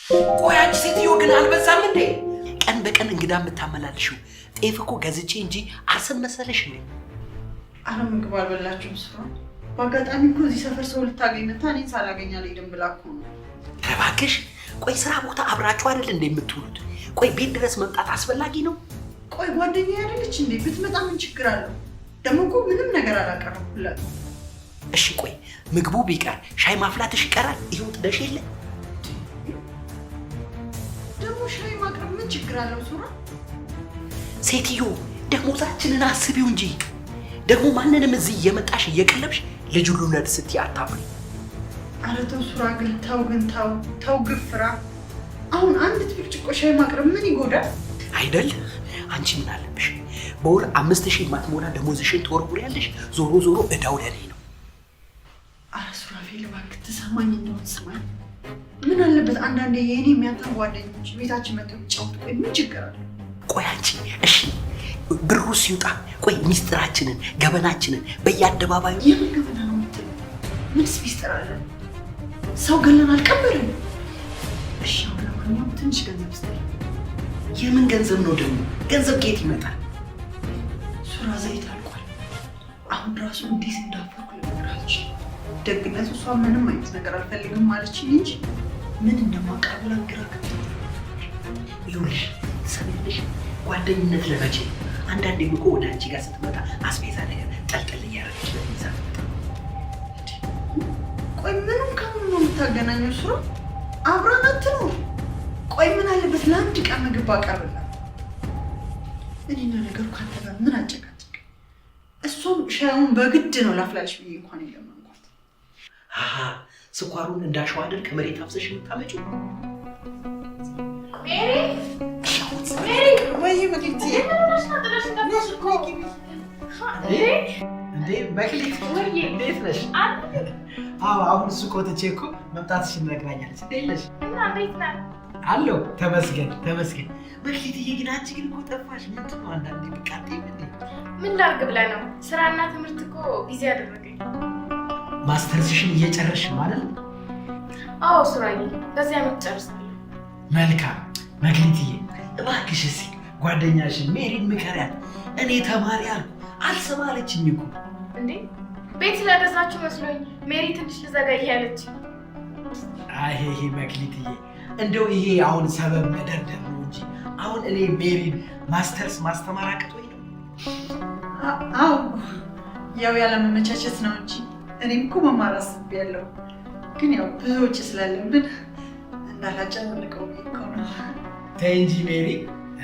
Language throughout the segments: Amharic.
ቆይ አንቺ ሴትዮ ግን አልበዛም እንዴ? ቀን በቀን እንግዳ የምታመላልሽው ጤፍ እኮ ገዝቼ እንጂ አርሰን መሰለሽ እንዴ? አረ ምግብ አልበላችሁም ስራ። በአጋጣሚ እኮ እዚህ ሰፈር ሰው ልታገኝ መታ እኔን ሳላገኝ አልሄድም ብላ እኮ ነው። እባክሽ ቆይ ስራ ቦታ አብራችሁ አይደል እንዴ የምትውሉት? ቆይ ቤት ድረስ መምጣት አስፈላጊ ነው? ቆይ ጓደኛዬ አይደለች እንዴ? ብትመጣ ምን ችግር አለው? ደግሞ እኮ ምንም ነገር አላቀረብኩላትም። እሺ ቆይ ምግቡ ቢቀር ሻይ ማፍላትሽ ይቀራል? ይሄው ጥደሽ የለ ደግሞ ሻይ ማቅረብ ምን ችግር አለው ሱራ? ሴትዮ ደሞዛችንን አስቢው እንጂ ደግሞ ማንንም እዚህ እየመጣሽ እየቀለብሽ ልጅ ሁሉ ነድ ስትይ አታብሪ። ኧረ ተው ሱራ ግን ተው ግፍራ። አሁን አንድ ብርጭቆ ሻይ ማቅረብ ምን ይጎዳል? አይደል? አንቺ ምን አለብሽ? በወር 5000 የማትሞላ ደሞዝሽን ትወርውሪያለሽ። ዞሮ ዞሮ እዳው ለኔ ነው። ኧረ ሱራፌል እባክህ ትሰማኝ እንደሆነ ስማኝ። ምን አለበት አንዳንዴ የኔ የሚያንተ ጓደኞች ቤታችን መጥተው ይጫወቱ። ቆይ ምን ችግር አለ? ቆይ አንቺ እሺ ብሩ ሲውጣ ቆይ ሚስጥራችንን ገበናችንን በየአደባባዩ የምን ገበና ነው የምትለው? ምንስ ሚስጥር አለ? ሰው ገለን አልቀበልን። እሺ አሁን ለማንኛውም ትንሽ ገንዘብ ስጠኝ። የምን ገንዘብ ነው ደግሞ? ገንዘብ ከየት ይመጣል? ሱራ ዘይት አልቋል። አሁን ራሱ እንዴት እንዳፈርኩ ልነግራች። ደግነቱ እሷ ምንም አይነት ነገር አልፈልግም ማለችኝ እንጂ ምን እንደማቀርብላ ግራ ገብቶኛል። ይኸውልሽ ሰሚልሽ ጓደኝነት ለመቼ? አንዳንዴ እኮ ወደ አንቺ ጋር ስትመጣ አስቤዛ ነገር ጠልጠል እያደረገች ለሚዛ ቆይ ምንም ከምን ነው የምታገናኘው ሱራ? አብረን አትኖር። ቆይ ምን አለበት ለአንድ ቀን ምግብ አቀርብላት? እኔና ነገሩ ካንተ ጋር ምን አጨቃጨቅ? እሷም ሻዩን በግድ ነው ላፍላልሽ ብዬ እንኳን የለመንኳት። ስኳሩን እንዳሸዋ አይደል ከመሬት አፍሰሽ የምታመጪው? ሜሪ ወይ መክሊት እንዴ መክሊት እንዴት ነሽ? አዎ አሁን እሱ ቆጥቼ እኮ መምጣትሽን ነግራኛለች። እንዴት ነሽ? አለሁ ተመስገን። መክሊትዬ ግን አንቺ ግን እኮ ጠፋሽ። ምንድን ነው አንዳንዴ በቃ ምን ላድርግ ብለህ ነው? ስራና ትምህርት እኮ ቢዚ ያደረገኝ። ማስተርስሽን እየጨረስሽ ነው አይደል? አዎ ሱራዬ በዚህ ዓመት ጨርሳለሁ። መልካም መክሊትዬ እባክሽ እስኪ ጓደኛሽን ሜሪን ምከሪያት። እኔ ተማሪ አልኩ አልሰማለችኝ እኮ። እንዴ ቤት ስለገዛችሁ መስሎኝ ሜሪ ትንሽ ልዘጋይ ያለች። አይ መክሊትዬ እንደው ይሄ አሁን ሰበብ መደርደር ነው እንጂ አሁን እኔ ሜሪን ማስተርስ ማስተማር አቅቶኝ ነው። አዎ ያው ያለመመቻቸት ነው እንጂ እኔም እኮ መማር አስቤያለሁ። ግን ያው ብዙ ወጪ ስላለብን እንዳላጨናንቀው እኮ ነው። ተይ እንጂ ሜሪ።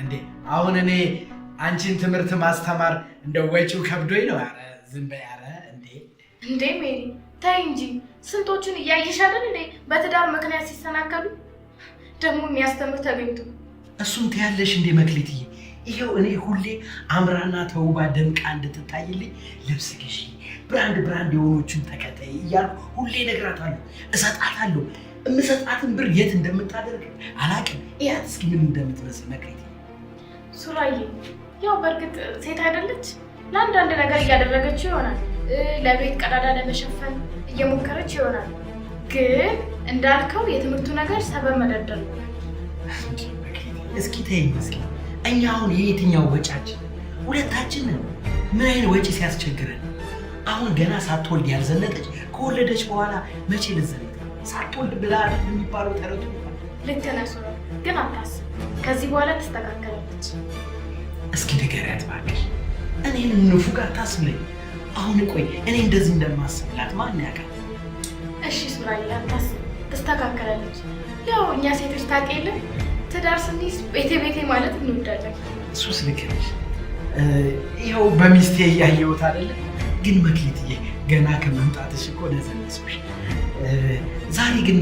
እንዴ አሁን እኔ አንቺን ትምህርት ማስተማር እንደው ወጪው ከብዶኝ ነው? ኧረ ዝም በይ። ኧረ እንዴ ሜሪ ተይ እንጂ ስንቶቹን እያየሽ አይደል እንዴ በትዳር ምክንያት ሲሰናከሉ ደግሞ የሚያስተምር ተገኝቶ። እሱን ትያለሽ እንዴ መክሊትዬ? ይሄው እኔ ሁሌ አምራና ተውባ ደምቃ እንድትታይልኝ ልብስ ግዢ፣ ብራንድ የሆኖችን ተከታይ እያልኩ ሁሌ እነግራታለሁ፣ እሰጣታለሁ። የምሰጣትን ብር የት እንደምታደርግ አላውቅም። እያት እስኪ ምን እንደምትመስል መክሊትዬ። ሱራዬ ያው በእርግጥ ሴት አይደለች፣ ለአንዳንድ ነገር እያደረገችው ይሆናል። ለቤት ቀዳዳ ለመሸፈን እየሞከረች ይሆናል። ግን እንዳልከው የትምህርቱ ነገር ሰበብ መደርደር ነው። እስኪ ተይኝ እስኪ። እኛ አሁን የየትኛው ወጫችን? ሁለታችንን ምን አይነት ወጪ ሲያስቸግረን? አሁን ገና ሳትወልድ ያልዘለጠች ከወለደች በኋላ መቼ ልዘለጥ? ሳትወልድ ብላ የሚባለው ተረቱ ልክ ነህ ሱራ። ግን አታስብ፣ ከዚህ በኋላ ትስተካከላለች። እስኪ ንገሪያት እባክሽ። እኔን ንፉግ አታስብለኝ። አሁን ቆይ እኔ እንደዚህ እንደማስብላት ማን ያውቃል? እሺ ሱራዬ አታስብ፣ ትስተካከላለች። ያው እኛ ሴቶች ታውቅ የለ ትዳር ስንይዝ ቤቴ ማለት እንወዳለን። እሱስ ልክ ነሽ። ይኸው በሚስቴ እያየሁት አይደለ? ግን መክሊትዬ ገና ከመምጣትሽ እኮ ነዘነስኩሽ። ዛሬ ግን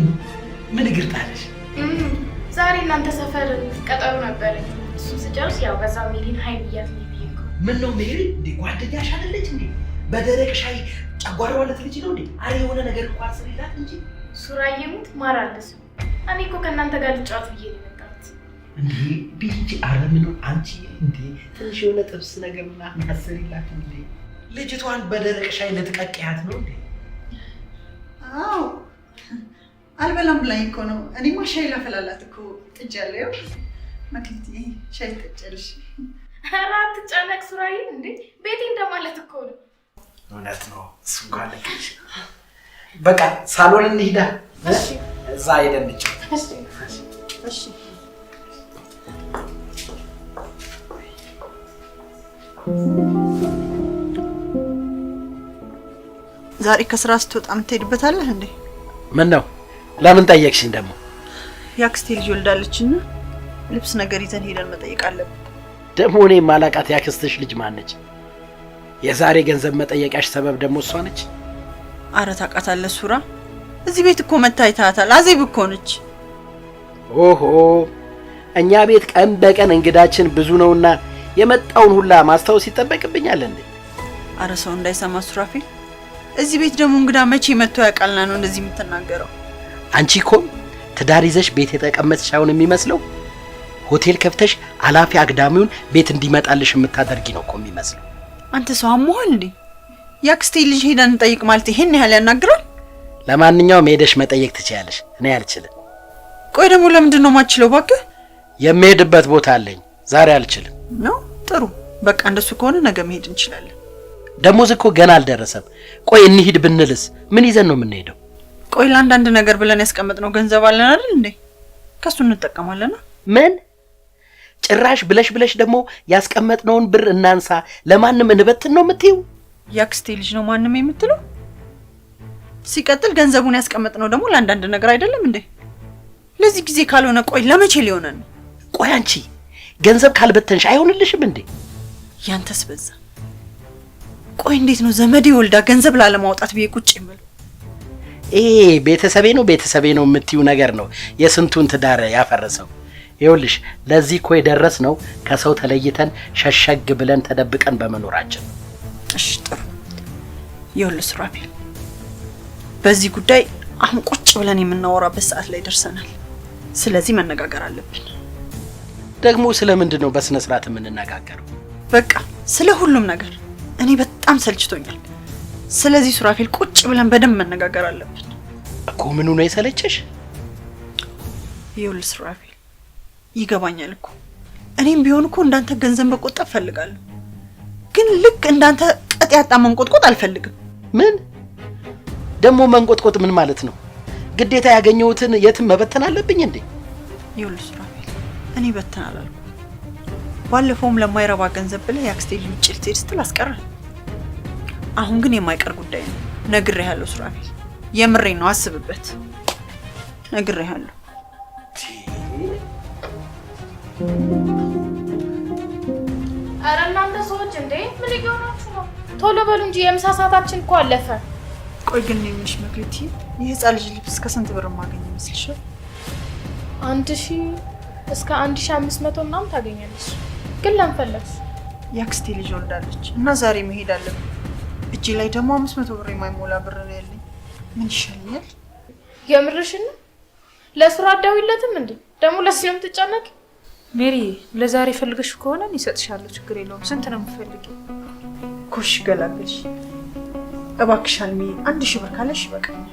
ምን እግር ጣለሽ? ዛሬ እናንተ ሰፈር ቀጠሮ ነበረኝ። እሱን ስጨርስ ያው በዛ ሜሪን ሀይል ብያት ነው ብዬ እኮ። ምን ነው ሜሪ እንዴ ጓደኛሽ አይደለች እንዴ? በደረቅ ሻይ ጨጓራዋ ልትልጂ ነው እንዴ? አረ የሆነ ነገር እንኳን ስሪላት እንጂ። ሱራዬ ሙት ማራለስ። እኔ እኮ ከእናንተ ጋር ልጫወት ብዬ ነው የመጣሁት። እንዴ ቢጂ አረ ምን አንቺ እንዴ ትንሽ የሆነ ጥብስ ነገር ምናምን አስሪላት እንዴ። ልጅቷን በደረቅ ሻይ ልትቀቅያት ነው እንዴ? አዎ አልበላም ብላኝ እኮ ነው። እኔማ ሻይ ላፈላላት እኮ ጥጃለሁ። መክሊት ሻይ ትጠጫለሽ? ኧረ አትጨነቅ ሱራዬ። እንዴ ቤቴ እንደማለት እኮ ነው። እውነት ነው። እሱ እንኳን ልክ ነሽ። በቃ ሳሎን እንሂዳ። እዛ ሄደን እንጫወት። እሺ ዛሬ ከስራ ስትወጣ የምትሄድበታለህ እንዴ? ምን ነው? ለምን ጠየቅሽኝ ደግሞ? ያክስቴ ልጅ ወልዳለችና ልብስ ነገር ይዘን ሄደን መጠየቅ አለብን። ደግሞ እኔ ማላቃት ያክስትሽ ልጅ ማነች? የዛሬ ገንዘብ መጠየቂያሽ ሰበብ ደግሞ እሷ ነች? አረ ታውቃታለህ ሱራ፣ እዚህ ቤት እኮ መታይታታል። አዜብ እኮ ነች። ኦሆ እኛ ቤት ቀን በቀን እንግዳችን ብዙ ነውና የመጣውን ሁላ ማስታወስ ይጠበቅብኛል እንዴ? አረ ሰው እንዳይሰማ ሱራፌል፣ እዚህ ቤት ደግሞ እንግዳ መቼ መጥቶ ያውቃልና ነው እንደዚህ የምትናገረው? አንቺ እኮ ትዳር ይዘሽ ቤት የተቀመጥሽ አይሆን የሚመስለው? ሆቴል ከፍተሽ አላፊ አግዳሚውን ቤት እንዲመጣልሽ የምታደርጊ ነው እኮ የሚመስለው። አንተ ሰው አሞሃል እንዴ? ያክስቴ ልጅ ሄደን እንጠይቅ ማለት ይሄን ያህል ያናግራል? ለማንኛውም ሄደሽ መጠየቅ ትችያለሽ፣ እኔ አልችልም። ቆይ ደግሞ ለምንድን ነው የማትችለው? እባክህ የምሄድበት ቦታ አለኝ፣ ዛሬ አልችልም ነው። ጥሩ በቃ እንደሱ ከሆነ ነገ መሄድ እንችላለን። ደሞዝ እኮ ገና አልደረሰም። ቆይ እንሂድ ብንልስ ምን ይዘን ነው የምንሄደው? ቆይ ለአንዳንድ ነገር ብለን ያስቀመጥነው ገንዘብ አለን አይደል እንዴ? ከሱ እንጠቀማለን። ምን ጭራሽ ብለሽ ደግሞ ያስቀመጥነውን ብር እናንሳ ለማንም እንበትን ነው የምትይው? ያክስቴ ልጅ ነው ማንም የምትለው? ሲቀጥል ገንዘቡን ያስቀመጥነው ደግሞ ለአንዳንድ ነገር አይደለም እንዴ? ለዚህ ጊዜ ካልሆነ ቆይ ለመቼ ሊሆነን? ቆይ አንቺ ገንዘብ ካልበተንሽ አይሆንልሽም እንዴ? ያንተስ በዛ። ቆይ እንዴት ነው ዘመዴ ወልዳ ገንዘብ ላለማውጣት ብዬ ቁጭ የምለው? ቤተሰቤ ነው የምትዩ ነገር ነው የስንቱን ትዳር ያፈረሰው። ይኸውልሽ ለዚህ እኮ የደረስነው ከሰው ተለይተን ሸሸግ ብለን ተደብቀን በመኖራችን። እሺ ጥሩ። ይኸውልህ ሱራፌል፣ በዚህ ጉዳይ አሁን ቁጭ ብለን የምናወራበት ሰዓት ላይ ደርሰናል። ስለዚህ መነጋገር አለብን። ደግሞ ስለምንድን ነው በስነ ስርዓት የምንነጋገረው? በቃ ስለ ሁሉም ነገር እኔ በጣም ሰልችቶኛል። ስለዚህ ሱራፌል ቁጭ ብለን በደንብ መነጋገር አለብን እኮ። ምኑ ነው የሰለቸሽ? ይኸውልህ ሱራፌል፣ ይገባኛል እኮ እኔም ቢሆን እኮ እንዳንተ ገንዘብ መቆጠብ ፈልጋለሁ፣ ግን ልክ እንዳንተ ቀጥ ያጣ መንቆጥቆጥ አልፈልግም። ምን ደግሞ መንቆጥቆጥ ምን ማለት ነው? ግዴታ ያገኘሁትን የትም መበተን አለብኝ እንዴ? ይኸውልህ ሱራፌል፣ እኔ በተን አላልኩም። ባለፈውም ለማይረባ ገንዘብ ብለህ ያክስቴ ልጅ ውጭ ልትሄድ ስትል አስቀረህ። አሁን ግን የማይቀር ጉዳይ ነው። ነግሬሃለሁ ሱራፌል፣ የምሬን ነው። አስብበት። ነግሬሃለሁ። ኧረ እናንተ ሰዎች እንዴ ምን እየሆናችሁ ነው? ቶሎ በሉ እንጂ የምሳ ሰዓታችን እኮ አለፈ። ቆይ ግን የምንሽ መክሊት፣ የህፃን ልጅ ልብስ ከስንት ብር ማገኝ ይመስልሻል? 1000 እስከ 1500 ምናምን ታገኛለሽ። ግን ለምን ፈለግሽ? ያክስቴ ልጅ ወልዳለች እና ዛሬ መሄድ አለብኝ። እጄ ላይ ደግሞ 500 ብር የማይሞላ ብር ነው ያለኝ። ምን ይሻለኛል? የምርሽን ነው? ለስራ አዳዊለትም እንዴ? ደግሞ ለሱ ነው የምትጨነቂ? ሜሪ ለዛሬ ፈልገሽ ከሆነ እሰጥሻለሁ፣ ችግር የለውም። ስንት ነው የምትፈልጊው? ኮሽ ገላገልሽ እባክሽ አልሚ፣ 1000 ብር ካለሽ ይበቃኛል።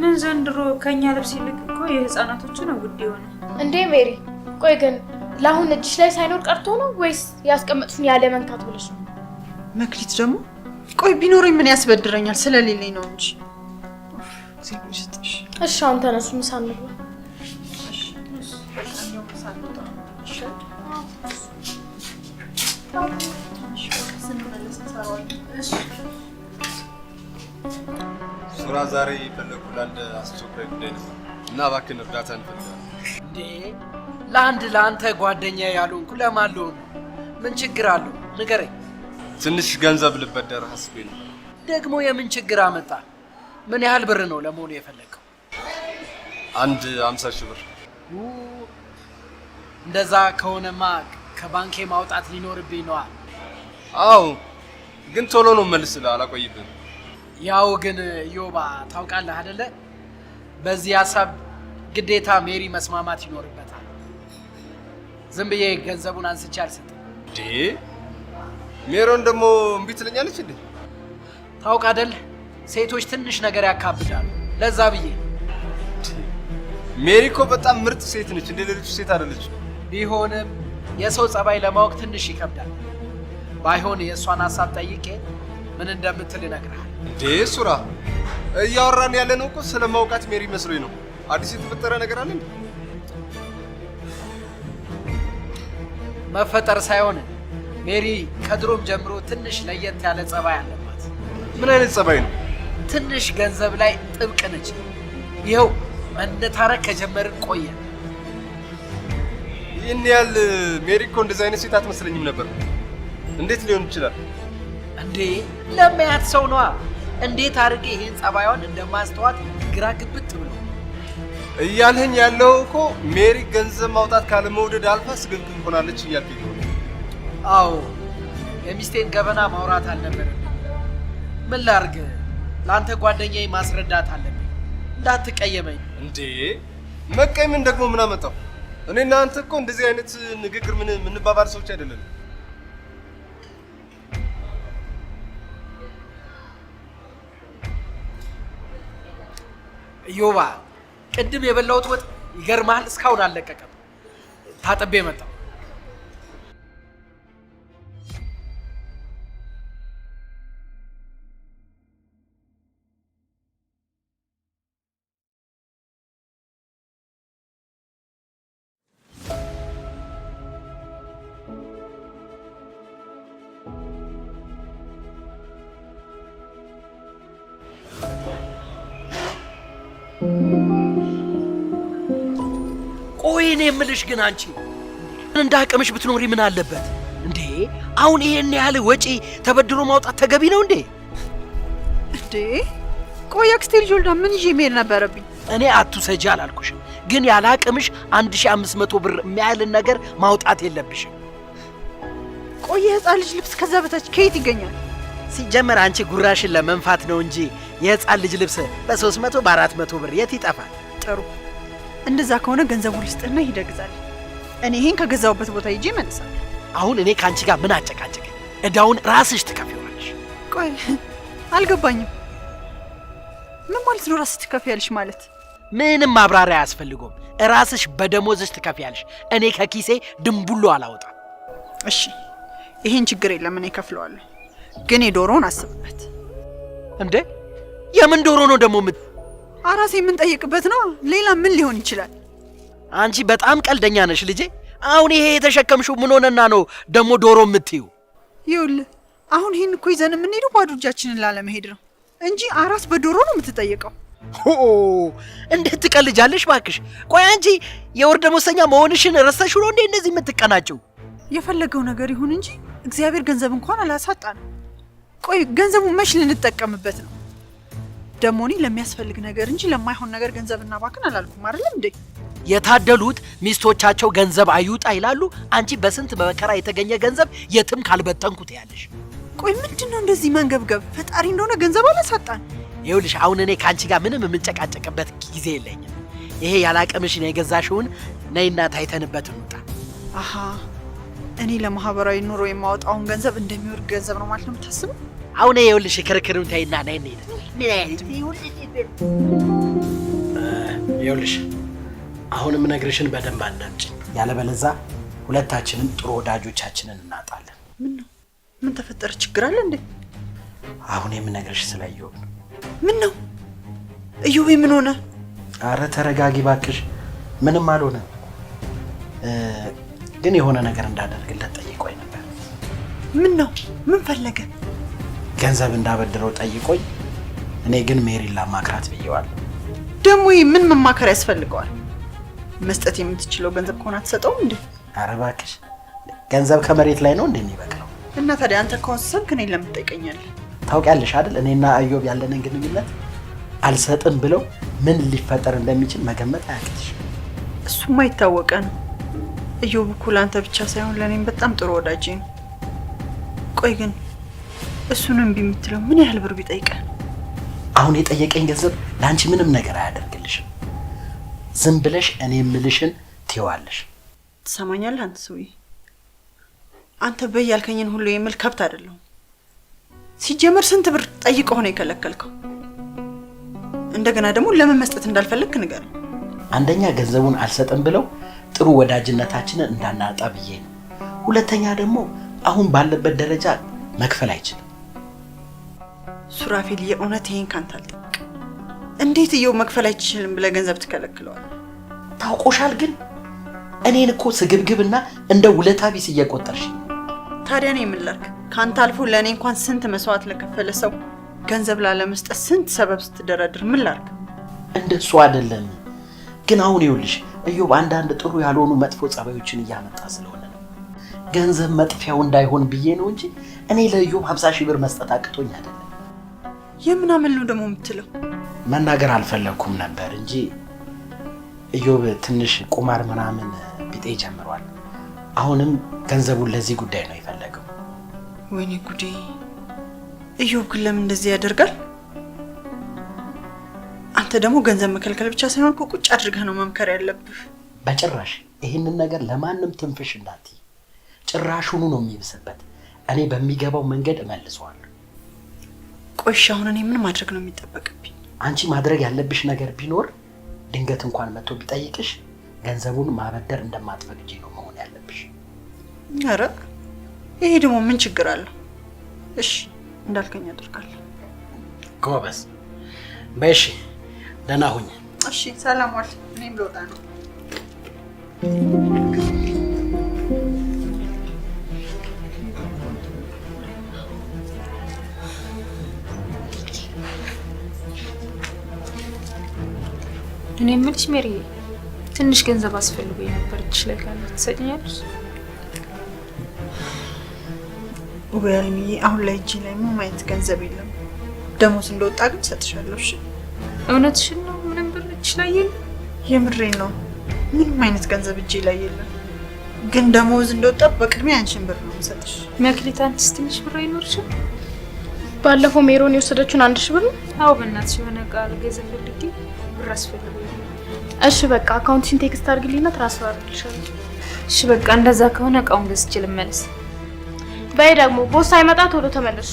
ምን ዘንድሮ ከኛ ልብስ ይልቅ እኮ የህፃናቶቹ ነው ውድ የሆነ እንዴ? ሜሪ ቆይ ግን ለአሁን እጅሽ ላይ ሳይኖር ቀርቶ ነው ወይስ ያስቀመጥሽውን ያለ መንካት ብለሽ ነው? መክሊት ደግሞ ቆይ ቢኖረኝ ምን ያስበድረኛል? ስለሌለኝ ነው እንጂ። እሺ አሁን ተነሱ፣ ምሳ እንብላ። ሱራ ዛሬ ፈለኩ ለአንድ አስቸኳይ ጉዳይ ነበር እና እባክህን እርዳታ እንፈልጋለን። እንዴ ለአንተ ጓደኛ ያሉንኩ ለማለው ምን ችግር አለው? ንገረኝ። ትንሽ ገንዘብ ልበደር አስቤ ነው። ደግሞ የምን ችግር አመጣ? ምን ያህል ብር ነው ለመሆኑ የፈለከው? 50 ሺህ ብር። እንደዛ ከሆነማ ከባንኬ ማውጣት ሊኖርብኝ ነዋ። አዎ ግን ቶሎ ነው መልስልህ፣ አላቆይብህም። ያው ግን ዮባ ታውቃለህ አይደለ? በዚህ ሀሳብ ግዴታ ሜሪ መስማማት ይኖርበታል። ዝም ብዬ ገንዘቡን አንስቼ አልሰጥም። እንዴ ሜሮን ደግሞ እምቢ ትለኛለች እንዴ? ታውቅ አይደል ሴቶች ትንሽ ነገር ያካብዳሉ። ለዛ ብዬ ሜሪ እኮ በጣም ምርጥ ሴት ነች፣ እንደ ሌሎቹ ሴት አይደለች። ቢሆንም የሰው ጸባይ ለማወቅ ትንሽ ይከብዳል። ባይሆን የእሷን ሀሳብ ጠይቄ ምን እንደምትል እነግርሃለሁ። እንዴ ሱራ እያወራን ያለነው እኮ ስለማውቃት ሜሪ መስሎኝ ነው። አዲስ የተፈጠረ ነገር አለ እንዴ? መፈጠር ሳይሆን ሜሪ ከድሮም ጀምሮ ትንሽ ለየት ያለ ጸባይ አለባት። ምን አይነት ጸባይ ነው? ትንሽ ገንዘብ ላይ ጥብቅ ነች። ይኸው መነታረክ ከጀመርን ቆየ። ይህን ያህል ሜሪ እኮ እንደዚህ አይነት ሴት አትመስለኝም ነበር። እንዴት ሊሆን ይችላል? እንዴ ለማያት ሰው ነዋ። እንዴት አድርጌ ይሄን ጸባዩን እንደማስተዋት ግራ ግብት ብሎ እያልህኝ ያለው እኮ ሜሪ ገንዘብ ማውጣት ካለ መውደድ አልፋ ስግብግብ ሆናለች እያልከኝ ነው? አዎ የሚስቴን ገበና ማውራት አልነበረም። ምን ላድርግ? ለአንተ ጓደኛዬ ማስረዳት አለብኝ እንዳትቀየመኝ። እንዴ መቀየምን ደግሞ ምን አመጣው? እኔና አንተ እኮ እንደዚህ አይነት ንግግር ምንባባል ሰዎች አይደለም። ዮባ ቅድም የበላሁት ወጥ ይገርማል፣ እስካሁን አልለቀቀም። ታጥቤ መጣሁ። ቆይ እኔ የምልሽ ግን አንቺ እንዳቅምሽ ብትኖሪ ምን አለበት እንዴ? አሁን ይሄን ያህል ወጪ ተበድሮ ማውጣት ተገቢ ነው እንዴ? እንዴ ቆይ አክስቴ ልጅ ወልዳ ምን ይዤ መሄድ ነበረብኝ? እኔ አትውሰጂ አላልኩሽም፣ ግን ያለ አቅምሽ 1500 ብር የሚያህልን ነገር ማውጣት የለብሽም። ቆይ የህፃን ልጅ ልብስ ከዛ በታች ከየት ይገኛል? ሲጀመር አንቺ ጉራሽን ለመንፋት ነው እንጂ የህፃን ልጅ ልብስ በ300 በ400 ብር የት ይጠፋል? ጥሩ እንደዛ ከሆነ ገንዘቡን ልስጥና ይደግዛል። እኔ ይሄን ከገዛውበት ቦታ ሂጄ እመልሳለሁ። አሁን እኔ ካንቺ ጋር ምን አጨቃጨቀኝ? እዳውን ራስሽ ትከፍይዋለሽ። ቆይ አልገባኝም። ምን ማለት ነው ራስሽ ትከፍያለሽ ማለት? ምንም ማብራሪያ አያስፈልገውም። ራስሽ በደሞዝሽ ትከፍያለሽ። እኔ ከኪሴ ድንቡሎ አላወጣም። እሺ ይሄን ችግር የለም እኔ እከፍለዋለሁ። ግን የዶሮውን አስብበት። እንዴ የምን ዶሮ ነው ደግሞ? አራሴ የምንጠይቅበት ነው። ሌላ ምን ሊሆን ይችላል? አንቺ በጣም ቀልደኛ ነሽ ልጄ። አሁን ይሄ የተሸከምሽው ምን ሆነና ነው ደግሞ ዶሮ የምትይው? ይኸውልህ አሁን ይሄን እኮ ይዘን የምንሄደው ባዶ እጃችንን ላለመሄድ ነው እንጂ አራስ በዶሮ ነው የምትጠየቀው። እንዴት ትቀልጃለሽ ባክሽ? ቆይ አንቺ የወር ደመወዝተኛ መሆንሽን ረስተሽ ነው እንዴ እንደዚህ የምትቀናጭው? የፈለገው ነገር ይሁን እንጂ እግዚአብሔር ገንዘብ እንኳን አላሳጣን። ቆይ ገንዘቡ መች ልንጠቀምበት ነው? ደሞ እኔ ለሚያስፈልግ ነገር እንጂ ለማይሆን ነገር ገንዘብ እናባክን አላልኩም አይደል እንዴ? የታደሉት ሚስቶቻቸው ገንዘብ አይውጣ ይላሉ። አንቺ በስንት በመከራ የተገኘ ገንዘብ የትም ካልበተንኩት ያለሽ። ቆይ ምንድነው እንደዚህ መንገብገብ? ፈጣሪ እንደሆነ ገንዘብ አላሳጣን። ይኸውልሽ አሁን እኔ ከአንቺ ጋር ምንም የምንጨቃጨቅበት ጊዜ የለኝም። ይሄ ያላቀምሽን የገዛሽውን ነይና ታይተንበት እንውጣ። አሃ እኔ ለማህበራዊ ኑሮ የማወጣውን ገንዘብ እንደሚወርድ ገንዘብ ነው ማለት ነው የምታስበው? አሁን ይኸውልሽ ክርክሩን ተይና ነይ እንሂድ። ይኸውልሽ አሁንም ነግርሽን በደንብ አዳምጪ። ያለበለዛ ሁለታችንም ጥሩ ወዳጆቻችንን እናጣለን። ምን ነው? ምን ተፈጠረ? ችግር አለ እንዴ? አሁን የምነግርሽ ስለ ኢዮብ ነው። ምን ነው? ኢዮብ ምን ሆነ? አረ ተረጋጊ ባክሽ። ምንም አልሆነ። ግን የሆነ ነገር እንዳደርግለት ጠይቆኝ ነበር። ምን ነው? ምን ፈለገ? ገንዘብ እንዳበድረው ጠይቆኝ፣ እኔ ግን ሜሪን ላማክራት ብየዋለሁ። ደግሞ ምን መማከር ያስፈልገዋል? መስጠት የምትችለው ገንዘብ ከሆነ አትሰጠውም እንዴ? አረ እባክሽ ገንዘብ ከመሬት ላይ ነው እንደሚበቅለው። እና ታዲያ አንተ ከወሰንክ እኔን ለምን ትጠይቀኛለህ? ታውቂያለሽ አይደል እኔና ኢዮብ ያለንን ግንኙነት። አልሰጥም ብለው ምን ሊፈጠር እንደሚችል መገመት አያቅትሽ። እሱማ የታወቀ ነው። ኢዮብ እኮ ለአንተ ብቻ ሳይሆን ለእኔም በጣም ጥሩ ወዳጄ ነው። ቆይ ግን እሱን እምቢ የምትለው ምን ያህል ብር ቢጠይቀህ? አሁን የጠየቀኝ ገንዘብ ለአንቺ ምንም ነገር አያደርግልሽም። ዝም ብለሽ እኔ የምልሽን ትይዋለሽ። ትሰማኛለህ አንተ ሰውዬ? አንተ በያልከኝን ሁሉ የምል ከብት አይደለሁም። ሲጀመር ስንት ብር ጠይቀው ነው የከለከልከው? እንደገና ደግሞ ለምን መስጠት እንዳልፈለግክ ንገረኝ። አንደኛ ገንዘቡን አልሰጥም ብለው ጥሩ ወዳጅነታችንን እንዳናጣ ብዬ ነው። ሁለተኛ ደግሞ አሁን ባለበት ደረጃ መክፈል አይችልም። ሱራፌል የእውነት ይሄን ካንተ አልጠብቅም። እንዴት እየው መክፈል አይችልም ብለህ ገንዘብ ትከለክለዋለህ? ታውቆሻል። ግን እኔን እኮ ስግብግብና እንደ ውለታ ቢስ እየቆጠርሽ። ታዲያ እኔ ምን ላድርግ? ካንተ አልፎ ለእኔ እንኳን ስንት መስዋዕት ለከፈለ ሰው ገንዘብ ላለመስጠት ስንት ሰበብ ስትደረድር ምን ላድርግ? እንደሱ አይደለም። ግን አሁን ይኸውልሽ እዮብ አንዳንድ ጥሩ ያልሆኑ መጥፎ ጸባዮችን እያመጣ ስለሆነ ነው። ገንዘብ መጥፊያው እንዳይሆን ብዬ ነው እንጂ እኔ ለእዮብ 50 ሺህ ብር መስጠት አቅቶኝ አይደለም። የምናምን ነው ደግሞ የምትለው? መናገር አልፈለኩም ነበር እንጂ እዮብ ትንሽ ቁማር ምናምን ቢጤ ጀምሯል። አሁንም ገንዘቡን ለዚህ ጉዳይ ነው የፈለገው። ወይኔ ጉዴ! እዮብ ግን ለምን እንደዚህ ያደርጋል? አንተ ደግሞ ገንዘብ መከልከል ብቻ ሳይሆን እኮ ቁጭ አድርገህ ነው መምከር ያለብህ። በጭራሽ ይህንን ነገር ለማንም ትንፍሽ እንዳትይ። ጭራሹኑ ነው የሚብስበት። እኔ በሚገባው መንገድ እመልሰዋለሁ። ቆይሽ አሁን እኔ ምን ማድረግ ነው የሚጠበቅብኝ? አንቺ ማድረግ ያለብሽ ነገር ቢኖር ድንገት እንኳን መጥቶ ቢጠይቅሽ ገንዘቡን ማበደር እንደማትፈቅጂ ነው መሆን ያለብሽ። ኧረ ይሄ ደግሞ ምን ችግር አለው? እሺ እንዳልከኝ አደርጋለሁ። ጎበዝ በሺ ደህና ሁኝ። እሺ ሰላም ዋል። እኔም ልወጣ ነው። እኔ የምልሽ ሜሪ ትንሽ ገንዘብ አስፈልጎኝ ነበር። እጅሽ ላይ ካለ ትሰጪኛለሽ? ወይ አልሚዬ፣ አሁን ላይ እጄ ላይ ምንም አይነት ገንዘብ የለም። ደሞዝ እንደወጣ ግን እሰጥሻለሁ። እሺ? እውነትሽን ነው? ምንም ብር እጅሽ ላይ የለም? የምሬን ነው። ምንም አይነት ገንዘብ እጄ ላይ የለም። ግን ደሞዝ እንደወጣ በቅድሚያ አንቺን ብር ነው የምሰጥሽ። መክሊት፣ አንቺስ ትንሽ ብር አይኖርሽም? ባለፈው ሜሮን የወሰደችውን 1000 ብር ነው? አዎ፣ በእናትሽ የሆነ ዕቃ ልገዛ ፈልጌ ብር አስፈልጎኝ። እሺ በቃ አካውንትሽን ቴክስት አድርጊልኝና ትራንስፈር አድርግልሻለሁ። እሺ በቃ እንደዛ ከሆነ ዕቃውን ገዝቼ ልመለስ። በይ ደግሞ ቦስ ሳይመጣ ቶሎ ተመለሽ።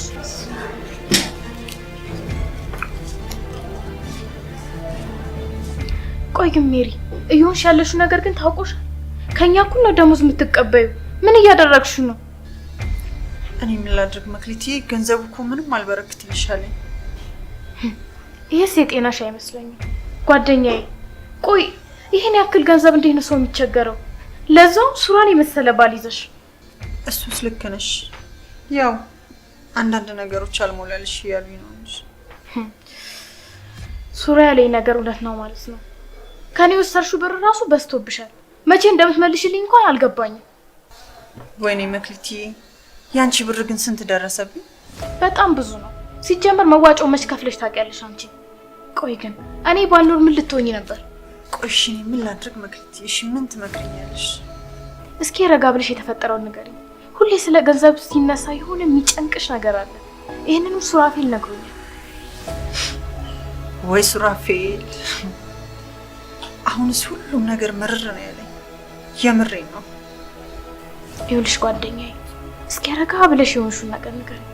ቆይ ግን ሜሪ እየሆንሽ ያለሽው ነገር ግን ታውቆሻል። ከኛ እኩል ነው ደሞዝ የምትቀበዩ። ምን እያደረግሽ ነው? እኔ ምን ላድርግ መክሊት? ገንዘቡ እኮ ምንም አልበረክትልሻለኝ። ይሄስ የጤናሽ አይመስለኝም ጓደኛዬ። ቆይ ይሄን ያክል ገንዘብ እንዴት ነው ሰው የሚቸገረው? ለዛው ሱራን የመሰለ ባል ይዘሽ። እሱስ ልክ ነሽ። ያው አንዳንድ ነገሮች አልሞላልሽ እያሉኝ ነው እንጂ ሱራ ያለኝ ነገር እውነት ነው ማለት ነው። ከኔ ወሰድሽው ብር ራሱ በዝቶብሻል። መቼ እንደምትመልሽልኝ እንኳን አልገባኝም። ወይኔ መክሊት፣ ያንቺ ብር ግን ስንት ደረሰብኝ? በጣም ብዙ ነው። ሲጀመር መዋጮ መች ከፍለሽ ታውቂያለሽ አንቺ? ቆይ ግን እኔ ባልኖር ምን ልትሆኚ ነበር? ቆይ እሺ እኔ ምን ላድርግ መክሊት? እሺ ምን ትመክሪኛለሽ? እስኪ ረጋ ብለሽ የተፈጠረውን ንገሪኝ። ሁሌ ስለ ገንዘብ ሲነሳ የሆነ የሚጨንቅሽ ነገር አለ። ይሄንንም ሱራፌል ነግሮኛል። ወይ ሱራፌል፣ አሁንስ ሁሉም ነገር ምርር ነው ያለኝ። የምሬን ነው። ይኸውልሽ ጓደኛዬ፣ እስኪ ረጋ ብለሽ የሆንሽውን ነገር ንገሪኝ።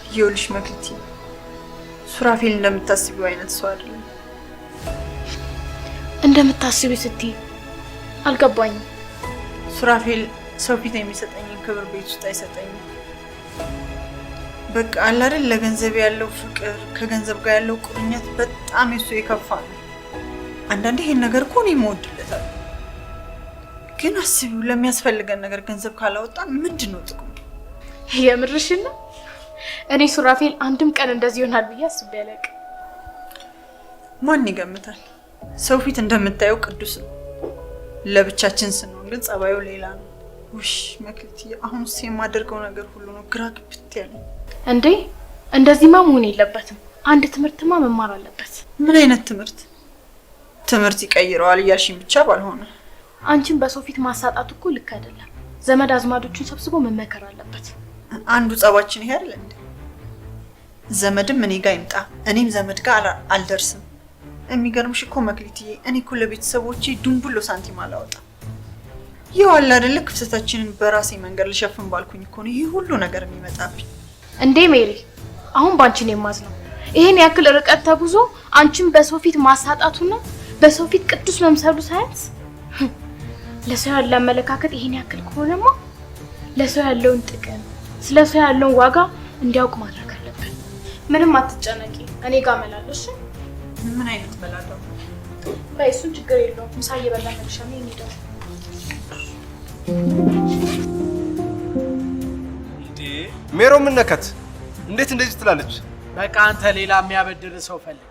ይኸውልሽ መክሊት፣ ሱራፌል እንደምታስቢው አይነት ሰው አይደለም። እንደምታስቢው ስትይ አልገባኝም። ሱራፌል ሰው ፊት የሚሰጠኝን ክብር ቤት ውስጥ አይሰጠኝም። በቃ አለ አይደል ለገንዘብ ያለው ፍቅር፣ ከገንዘብ ጋር ያለው ቁርኝት በጣም የሱ የከፋ ነው። አንዳንዴ ይሄን ነገር እኮ እኔ እወድለታለሁ። ግን አስቢው፣ ለሚያስፈልገን ነገር ገንዘብ ካላወጣን ምንድን ነው ጥቅሙ? የምርሽን ነው? እኔ ሱራፌል አንድም ቀን እንደዚህ ይሆናል ብዬ አስቤ አላውቅም። ማን ይገምታል? ሰው ፊት እንደምታየው ቅዱስ ነው። ለብቻችን ስንሆን ግን ጸባዩ ሌላ ነው። ውሽ መክሊት፣ አሁንስ የማደርገው ነገር ሁሉ ነው ግራ ግብት ያለኝ። እንዴ እንደዚህማ መሆን የለበትም። አንድ ትምህርትማ መማር አለበት። ምን አይነት ትምህርት? ትምህርት ይቀይረዋል እያልሽኝ ብቻ ባልሆነ አንቺን በሰው ፊት ማሳጣት እኮ ልክ አይደለም። ዘመድ አዝማዶቹን ሰብስቦ መመከር አለበት። አንዱ ጸባችን ይሄ አይደል እንዴ? ዘመድም እኔ ጋር ይምጣ፣ እኔም ዘመድ ጋር አልደርስም። የሚገርምሽ እኮ መክሊትዬ፣ እኔ እኮ ለቤተሰቦቼ ዱንብሎ ሳንቲም አላወጣም። ይኸው አለ አይደለ ክፍተታችንን በራሴ መንገድ ልሸፍን ባልኩኝ እኮ ነው ይሄ ሁሉ ነገር የሚመጣብኝ። እንዴ ሜሪ፣ አሁን ባንቺ ነው የማዝነው። ይሄን ያክል ርቀት ተጉዞ አንቺን በሰው ፊት ማሳጣቱና በሰው ፊት ቅዱስ መምሰሉ ሳያንስ ለሰው ያለ አመለካከት ይሄን ያክል ከሆነማ ለሰው ያለውን ጥቅም ስለ ሰው ያለውን ዋጋ እንዲያውቅ ማድረግ አለብን። ምንም አትጨነቂ፣ እኔ ጋር መላለሽ። ምን አይነት በላለው? በእሱን ችግር የለውም። ምሳ እየበላን መልሻም እንሂድ። እንዴ ሜሮ ምን ነከት? እንዴት እንደዚህ ትላለች? በቃ አንተ ሌላ የሚያበድር ሰው ፈልግ።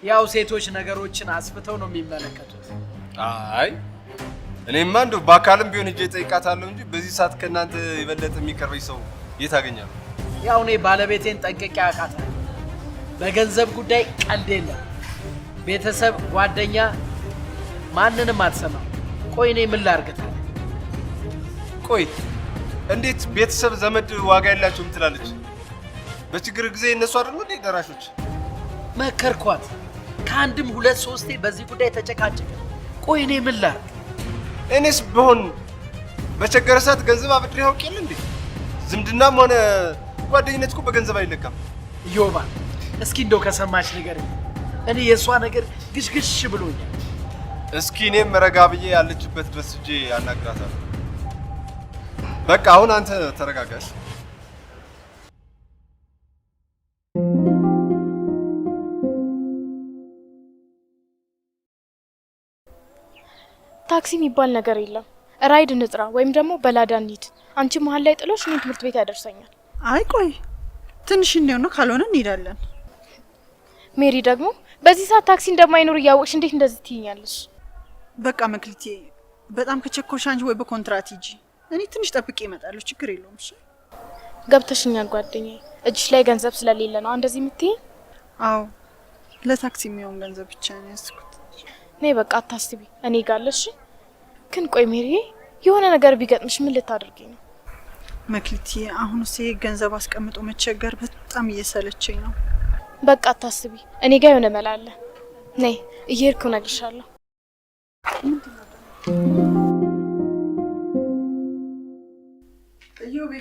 ያው ሴቶች ነገሮችን አስፍተው ነው የሚመለከቱት። አይ እኔማ እንደው በአካልም ቢሆን እጄ ጠይቃታለሁ እንጂ በዚህ ሰዓት ከእናንተ የበለጠ የሚቀርበኝ ሰው የት አገኛለሁ? ያው እኔ ባለቤቴን ጠንቅቄ አውቃታለሁ። በገንዘብ ጉዳይ ቀልድ የለም። ቤተሰብ፣ ጓደኛ ማንንም አትሰማም። ቆይ እኔ ምን ላድርግታለሁ? ቆይ እንዴት ቤተሰብ ዘመድ ዋጋ የላቸውም ትላለች? በችግር ጊዜ እነሱ አይደሉ እንዴ ደራሾች? መከርኳት ከአንድም ሁለት ሶስቴ በዚህ ጉዳይ ተጨቃጨቀ። ቆይ እኔ ምን ላድርግ? እኔስ ብሆን በቸገረ ሰዓት ገንዘብ አብድሬ አውቅ የለ እንዴ? ዝምድናም ሆነ ጓደኝነት እኮ በገንዘብ አይለካም። ዮባ እስኪ እንደው ከሰማች ነገር እኔ የእሷ ነገር ግሽግሽ ብሎኛል። እስኪ እኔም ረጋ ብዬ ያለችበት ድረስ ሂጄ አናግራታለሁ። በቃ አሁን አንተ ተረጋጋሽ። ታክሲ የሚባል ነገር የለም። ራይድ እንጥራ ወይም ደግሞ በላዳ እንሂድ። አንቺ መሀል ላይ ጥሎሽ እኔን ትምህርት ቤት ያደርሰኛል። አይ ቆይ ትንሽ እንደው ነው፣ ካልሆነ እንሄዳለን። ሜሪ ደግሞ በዚህ ሰዓት ታክሲ እንደማይኖር እያወቅሽ እንዴት እንደዚህ ትይኛለሽ? በቃ መክሊቴ በጣም ከቸኮልሽ አንቺ ወይ በኮንትራት ሂጂ፣ እኔ ትንሽ ጠብቄ እመጣለሁ። ችግር የለውም። እሺ ገብተሽኛል ጓደኛዬ። እጅሽ ላይ ገንዘብ ስለሌለ ነው እንደዚህ የምትይኝ? አዎ ለታክሲ የሚሆን ገንዘብ ብቻ ነው ያዝኩት። ነይ በቃ አታስቢ፣ እኔ ጋለሽ። ግን ቆይ ሜሪ፣ የሆነ ነገር ቢገጥምሽ ምን ልታደርጊ ነው? መክሊቴ አሁን ገንዘብ አስቀምጦ መቸገር በጣም እየሰለቸኝ ነው። በቃ አታስቢ፣ እኔ ጋር የሆነ መላ አለ። ነይ እየሄድኩ እነግርሻለሁ። እዮቤ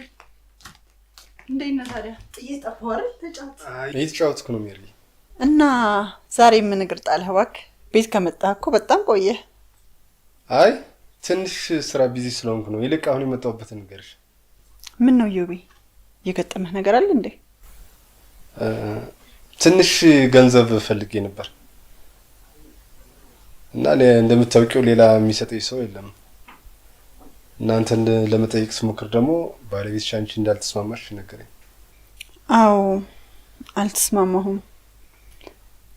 እንዴት ነህ ታዲያ? ጥዬ ጠፋሁ አይደል? ተጫወት። እየተጫወትኩ ነው ሜሪ። እና ዛሬ ምን እግር ጣልህ እባክህ? ቤት ከመጣህ እኮ በጣም ቆየህ። አይ ትንሽ ስራ ቢዚ ስለሆንኩ ነው። ይልቅ አሁን የመጣሁበትን ንገርሽ። ምን ነው ዮቤ የገጠመህ ነገር አለ እንዴ? ትንሽ ገንዘብ ፈልጌ ነበር እና እንደምታውቂው ሌላ የሚሰጠኝ ሰው የለም። እናንተን ለመጠየቅ ስሞክር ደግሞ ባለቤትሽ አንቺ እንዳልተስማማሽ ነገረኝ። አዎ አልተስማማሁም።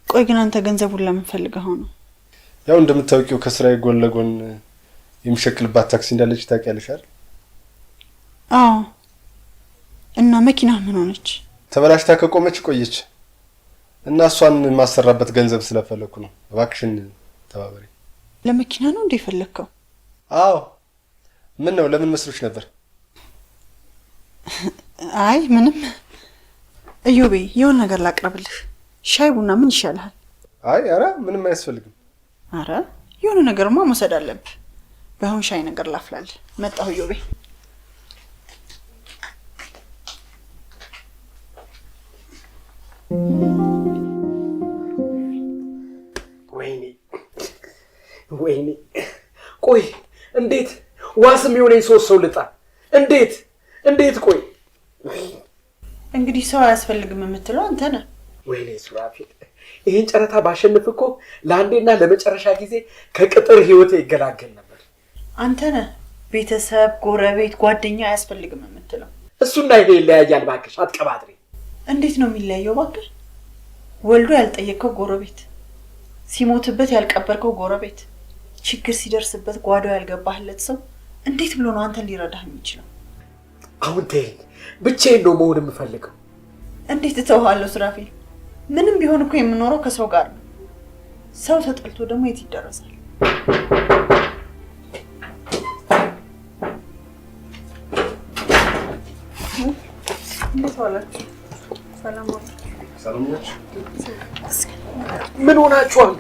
ቆይ ግን አንተ ገንዘቡን ለምን ፈልገኸው ነው? ያው እንደምታውቂው ከስራዬ ጎን ለጎን የሚሸክልባት ታክሲ እንዳለች ታውቂያለሽ አይደል? አዎ። እና መኪና ምን ሆነች? ተበላሽታ ከቆመች ቆየች እና እሷን ማሰራበት ገንዘብ ስለፈለኩ ነው። እባክሽን ተባበሪ። ለመኪና ነው እንዴ ፈለከው? አዎ። ምን ነው ለምን መስሎሽ ነበር? አይ ምንም። እዮቤ የሆነ ነገር ላቅርብልህ። ሻይ ቡና ምን ይሻልሃል? አይ ኧረ ምንም አያስፈልግም። ኧረ የሆነ ነገርማ መውሰድ አለብህ። በአሁን ሻይ ነገር ላፍላልህ። መጣሁ እዮቤ። ወይኔ ቆይ እንዴት ዋስም የሆነኝ ሶስት ሰው ልጣ? እንዴት ቆይ እንግዲህ ሰው አያስፈልግም የምትለው አንተ ነህ። ወይኔ ሱራፊል፣ ይሄን ጨረታ ባሸንፍ እኮ ለአንዴና ለመጨረሻ ጊዜ ከቅጥር ህይወቴ ይገላገል ነበር። አንተ ነህ ቤተሰብ፣ ጎረቤት፣ ጓደኛ አያስፈልግም የምትለው። እሱና ይሄ ይለያያል። እባክሽ አትቀባጥሪ። እንዴት ነው የሚለያየው? እባክህ ወልዶ ያልጠየቀው ጎረቤት፣ ሲሞትበት ያልቀበርከው ጎረቤት፣ ችግር ሲደርስበት ጓዳው ያልገባህለት ሰው እንዴት ብሎ ነው አንተን ሊረዳህ የሚችለው? አሁን ተይኝ፣ ብቻዬን ነው መሆን የምፈልገው። እንዴት እተውሃለሁ ሱራፊል? ምንም ቢሆን እኮ የምኖረው ከሰው ጋር ነው። ሰው ተጠልቶ ደግሞ የት ይደረሳል? እንዴት ዋላችሁ? ሰላሞች ምን ሆናችኋል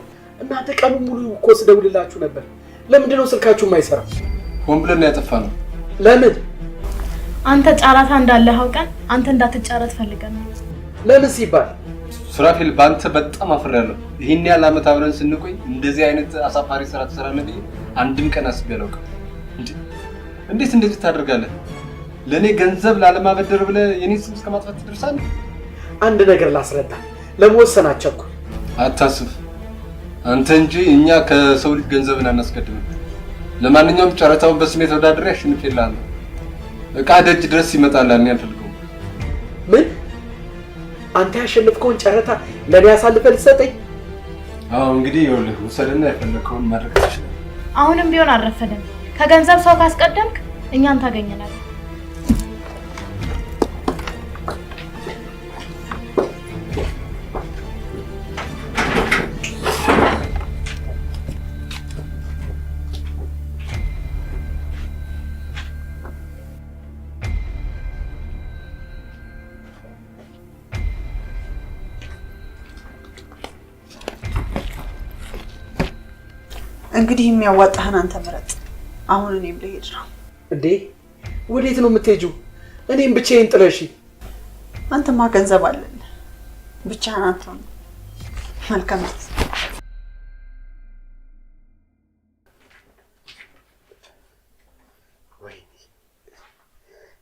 እናንተ? ቀኑን ሙሉ እኮ ስደውልላችሁ ነበር። ለምንድን ነው ስልካችሁ የማይሰራ? ሆን ብለን ያጠፋነው። ለምን? አንተ ጫራታ እንዳለህ አውቀን አንተ እንዳትጫረት ፈልገን ነው። ለምን ሲባል? ሱራፌል ባንተ በጣም አፍሬያለሁ። ይሄን ያህል ዓመት አብረን ስንቆይ እንደዚህ አይነት አሳፋሪ ስራ ትሰራለህ ብዬ አንድም ቀን አስቤ አላውቅም። እንዴት እንደዚህ ታደርጋለህ? ለእኔ ገንዘብ ላለማበደር ብለህ የኔ ስም እስከ ማጥፋት ትደርሳለህ? አንድ ነገር ላስረዳ፣ ለመወሰን አትቸኩል። አታስብ አንተ እንጂ እኛ ከሰው ልጅ ገንዘብን አናስቀድምም። ለማንኛውም ጨረታውን በስሜ ተወዳድሬ አሸንፌልሃለሁ። እቃ ደጅ ድረስ ይመጣል። እኔ አልፈልገውም። ምን? አንተ ያሸነፍከውን ጨረታ ለኔ አሳልፈህ ልትሰጠኝ? አዎ እንግዲህ ይኸውልህ፣ ውሰድና የፈለከውን ማድረግ ትችላለህ። አሁንም ቢሆን አልረፈደም። ከገንዘብ ሰው ካስቀደምክ እኛን ታገኘናለህ። እንግዲህ የሚያዋጣህን አንተ ምረጥ። አሁን እኔም ልሄድ ነው። እንዴ ወዴት ነው የምትሄጂው? እኔም ብቻዬን ጥለሽ? አንተማ ገንዘብ አለን። ብቻህን አትሆን። መልካም